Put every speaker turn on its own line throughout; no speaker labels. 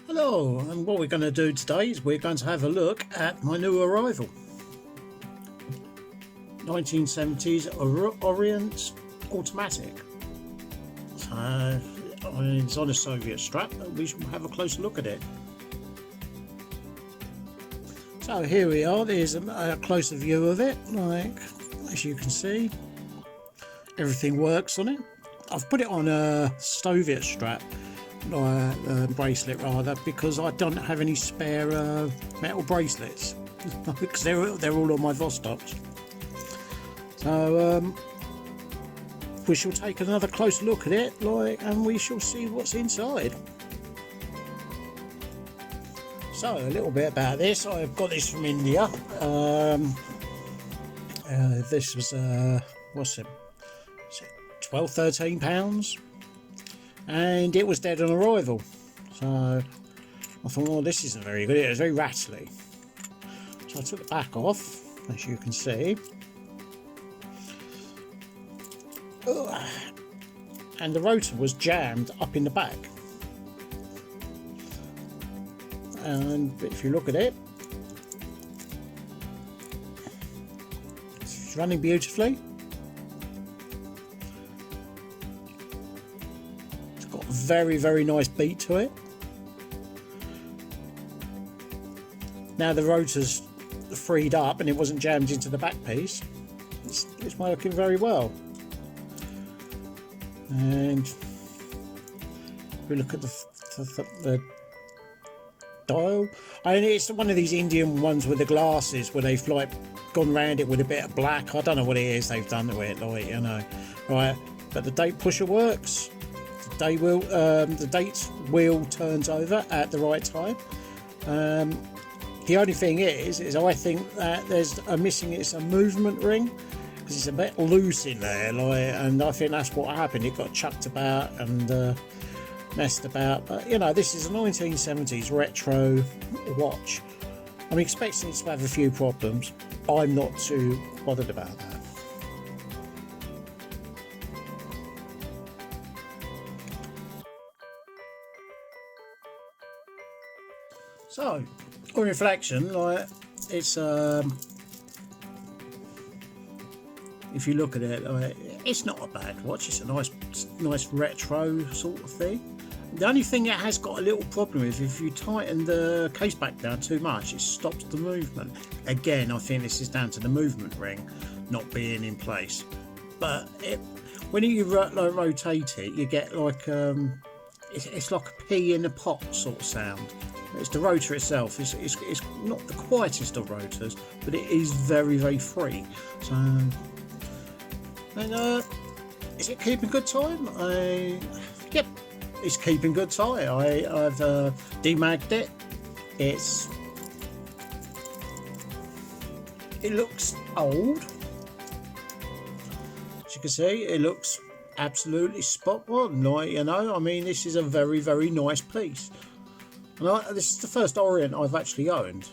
Hello, and what we're going to do today is we're going to have a look at my new arrival. 1970s Orient automatic. So it's on a Soviet strap, and we shall have a closer look at it. So here we are, there's a closer view of it, like as you can see. Everything works on it. I've put it on a Soviet strap, bracelet rather, because I don't have any spare metal bracelets because they're all on my Vostoks. So we shall take another close look at it, and we shall see what's inside. So a little bit about this. I've got this from India. This was what's it? £12–13, and it was dead on arrival. So I thought, well, this isn't very good. It was very rattly. So I took the back off, as you can see. And the rotor was jammed up in the back. And if you look at it, it's running beautifully. It's got a very nice beat to it. Now the rotor's freed up and it wasn't jammed into the back piece. It's working very well. And if we look at the dial, and it's one of these Indian ones with the glasses where they've like gone round it with a bit of black. I don't know what it is they've done to it, like, you know, right? But the date pusher works. The date wheel turns over at the right time. The only thing is I think that there's a missing. It's a movement ring, because it's a bit loose in there, and I think that's what happened. It got chucked about and messed about. But you know, this is a 1970s retro watch. I'm expecting it to have a few problems. I'm not too bothered about that. So, on reflection, it's if you look at it, it's not a bad watch. It's a nice retro sort of thing. The only thing it has got a little problem with, if you tighten the case back down too much, it stops the movement. Again, I think this is down to the movement ring not being in place. But when you rotate it, you get like it's like a pea in a pot sort of sound. It's the rotor itself. It's not the quietest of rotors, but it is very free. So. And is it keeping good time? Yep, it's keeping good time. I've demagged it. It looks old. As you can see, it looks absolutely spot on. Like, you know, I mean, this is a very nice piece. And this is the first Orient I've actually owned.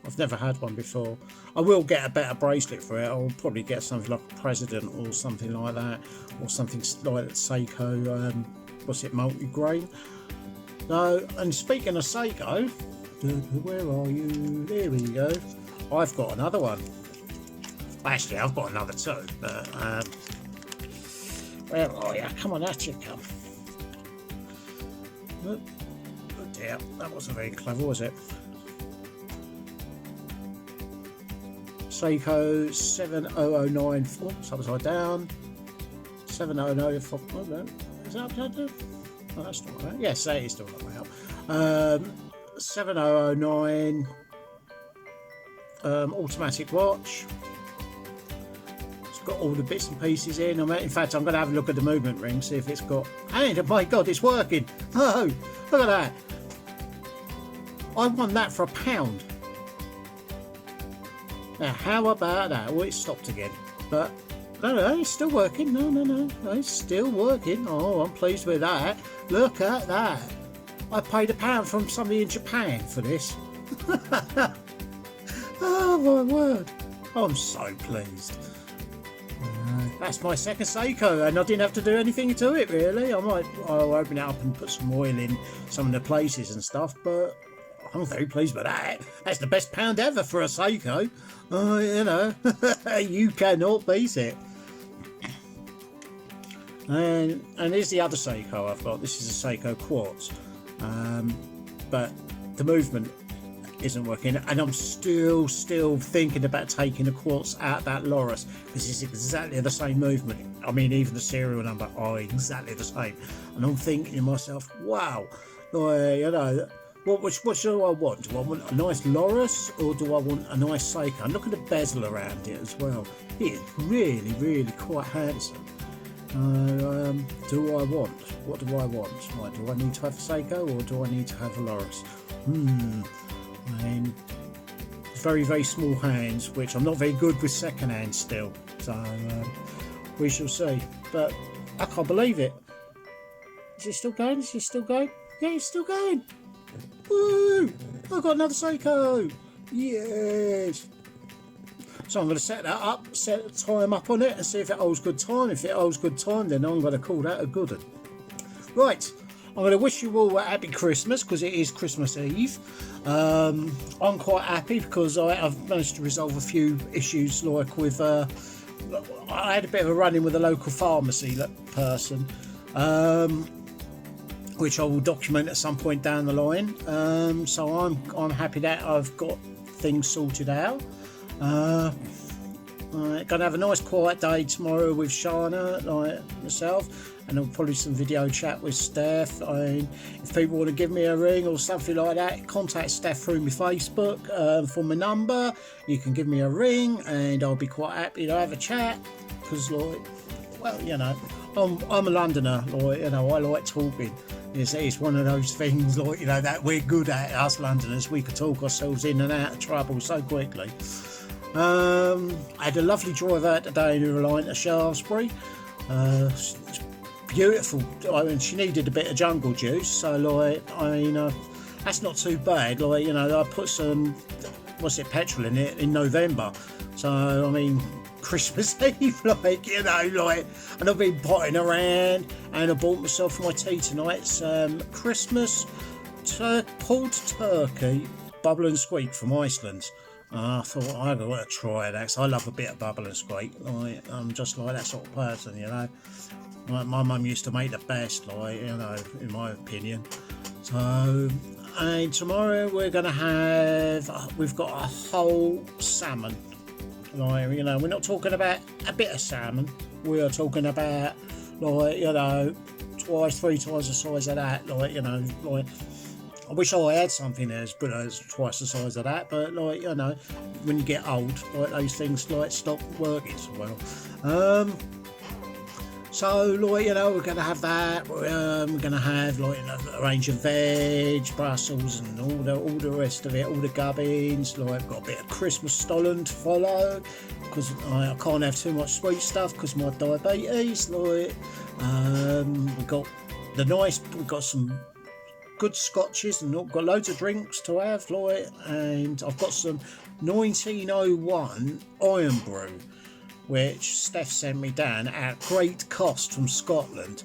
I've never had one before. I will get a better bracelet for it. I'll probably get something like a President or something like that, or something like that Seiko, what's it, multi-grain. So, and speaking of Seiko, where are you? There we go. I've got another one. Actually, I've got another two, but where are you? Come on, at you come. Oh dear, that wasn't very clever, was it? Seiko 7009, oops, upside down. 7004. Oh no, is that upside down? Oh, that's not right. Yes, that is still right now. 7009 automatic watch. It's got all the bits and pieces in. In fact, I'm going to have a look at the movement ring, see if it's got. And oh my God, it's working! Oh, look at that! I won that for £1. Now, how about that? Well, it stopped again, but no, it's still working. No, it's still working. Oh, I'm pleased with that. Look at that. I paid £1 from somebody in Japan for this. Oh my word! I'm so pleased. that's my second Seiko, and I didn't have to do anything to it really. I'll open it up and put some oil in some of the places and stuff, but I'm very pleased with that. That's the best pound ever for a Seiko. You know, you cannot beat it. And here's the other Seiko I've got. This is a Seiko Quartz, but the movement isn't working, and I'm still thinking about taking the Quartz out of that Loris, because it's exactly the same movement. I mean, even the serial number are exactly the same, and I'm thinking to myself, wow, you know, what do I want? Do I want a nice Loris, or do I want a nice Seiko? And look at the bezel around it as well. It is really quite handsome. Do I want? What do I want? Right, do I need to have a Seiko, or do I need to have a Loris? I mean, very small hands, which I'm not very good with second hand still, so we shall see. But I can't believe it. Is it still going? Is it still going? Yeah, it's still going. Woo! I've got another Seiko. Yes. So I'm going to set that up, set the time up on it, and see if it holds good time. If it holds good time, then I'm going to call that a good one. Right, I'm going to wish you all a happy Christmas, because it is Christmas Eve. I'm quite happy because I've managed to resolve a few issues, like with I had a bit of a run-in with a local pharmacy person, which I will document at some point down the line. So I'm happy that I've got things sorted out. Gonna have a nice quiet day tomorrow with Shana, like myself, and I'll probably some video chat with Steph. If people want to give me a ring or something like that, contact Steph through my Facebook for my number. You can give me a ring, and I'll be quite happy to have a chat. Because, like, well, you know, I'm a Londoner. Like, you know, I like talking. It's one of those things, like, you know, that we're good at, us Londoners. We could talk ourselves in and out of trouble so quickly. I had a lovely drive out today in her line to Shaftesbury. It's beautiful. I mean, she needed a bit of jungle juice, so like, that's not too bad. Like, you know, I put some petrol in it in November, so I mean, Christmas Eve, like, you know, like, and I've been potting around, and I bought myself for my tea tonight some Christmas pulled turkey bubble and squeak from Iceland. I thought I've got to try that, because I love a bit of bubble and squeak. Like, I'm just like that sort of person, you know. Like, my mum used to make the best, like, you know, in my opinion. So, and tomorrow we're going to have, we've got a whole salmon. Like, you know, we're not talking about a bit of salmon. We are talking about, like, you know, 2-3 times the size of that. Like, you know, like, I wish I had something as good as twice the size of that, but, like, you know, when you get old, like, those things, like, stop working so well. So, like, you know, we're going to have that. We're going to have, like, you know, a range of veg, Brussels, and all the rest of it, all the gubbins. Like, I've got a bit of Christmas stollen to follow, because I can't have too much sweet stuff because of my diabetes. Like, we've got some good scotches, and I've got loads of drinks to have, like, and I've got some 1901 Iron Brew, which Steph sent me down at great cost from Scotland,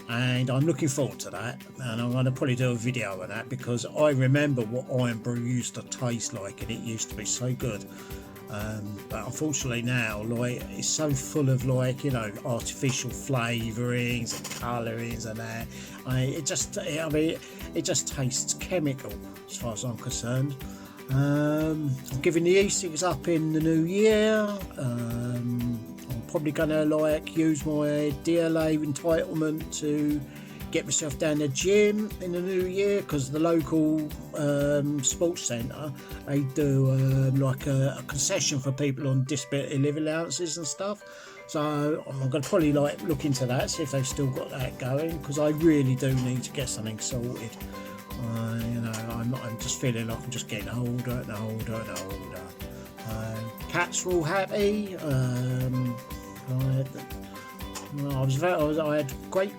and I'm looking forward to that, and I'm going to probably do a video on that, because I remember what Iron Brew used to taste like, and it used to be so good. But unfortunately now, like, it's so full of, like, you know, artificial flavourings and colourings and that. It just tastes chemical as far as I'm concerned. I'm giving the e-cigs up in the new year. I'm probably going to, like, use my DLA entitlement to get myself down the gym in the new year, because the local sports centre, they do like a concession for people on disability living allowances and stuff. So I'm going to probably, like, look into that, see if they've still got that going, because I really do need to get something sorted. You know, I'm just feeling like I'm just getting older and older and older. Cats are all happy. I had great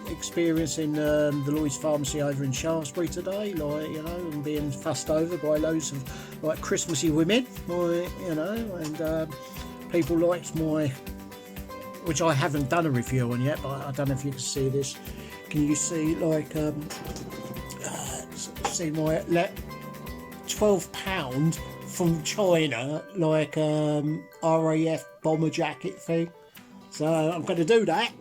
experience in the Lloyd's Pharmacy over in Shaftesbury today, like, you know, and being fussed over by loads of, like, Christmassy women, like, you know, and people liked my which I haven't done a review on yet, but I don't know if you can see this. Can you see, like, see my £12 from China, like RAF bomber jacket thing? So I'm going to do that,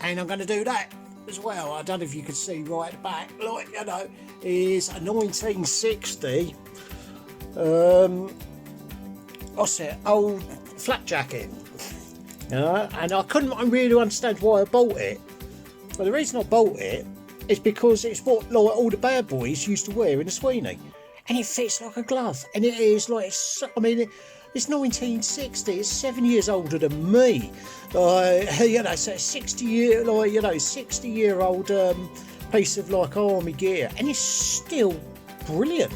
and I'm going to do that as well. I don't know if you can see right at the back, like, you know, is a 1960 what's it, old flak jacket, you know, and I couldn't really understand why I bought it. But the reason I bought it is because it's what, like, all the bad boys used to wear in the Sweeney, and it fits like a glove, and it is like, I mean, it's 1960. It's 7 years older than me. You know, so 60 year old piece of like army gear, and it's still brilliant.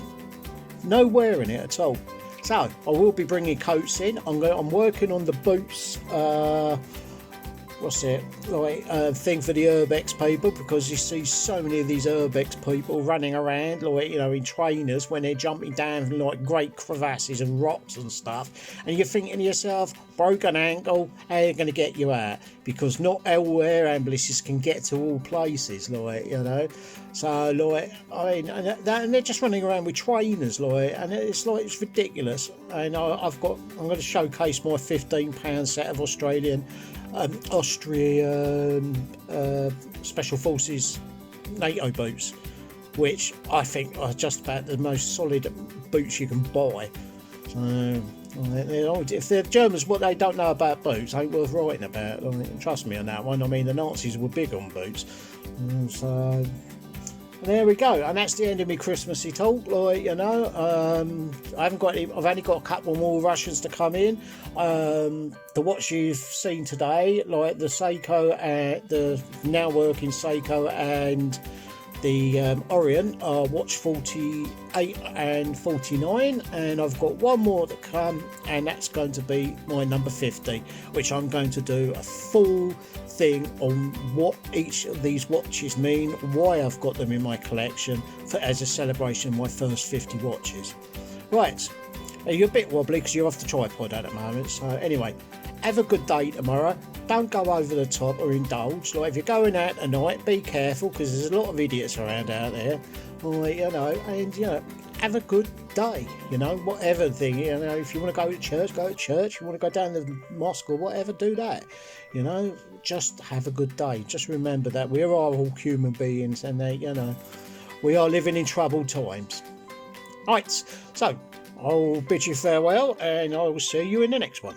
No wear in it at all. So I will be bringing coats in. I'm working on the boots. What's it, like, thing for the urbex people, because you see so many of these urbex people running around, like, you know, in trainers when they're jumping down like great crevasses and rocks and stuff, and you're thinking to yourself, broken ankle, how are you going to get you out? Because not all air ambulances can get to all places, like, you know. So, like, I mean, and they're just running around with trainers, like, and it's like, it's ridiculous. And I'm going to showcase my £15 set of Austrian Special Forces NATO boots, which I think are just about the most solid boots you can buy. So, if the Germans, what they don't know about boots ain't worth writing about. Trust me on that one. I mean, the Nazis were big on boots. So there we go, and that's the end of my Christmassy talk. Like, you know, I've only got a couple more Russians to come in. The watch you've seen today, like the Seiko, the now working Seiko, and the Orient, are watch 48 and 49, and I've got one more to come, and that's going to be my number 50, which I'm going to do a full thing on what each of these watches mean, why I've got them in my collection, as a celebration of my first 50 watches. Right, you're a bit wobbly because you're off the tripod at the moment. So anyway, have a good day tomorrow. Don't go over the top or indulge. Like, if you're going out tonight, be careful, because there's a lot of idiots around out there. Like, you know, and, you know, have a good day, you know, whatever thing, you know. If you want to go to church, go to church. If you want to go down to the mosque or whatever, do that, you know. Just have a good day. Just remember that we are all human beings, and they, you know, we are living in troubled times. Right, so I'll bid you farewell, and I will see you in the next one.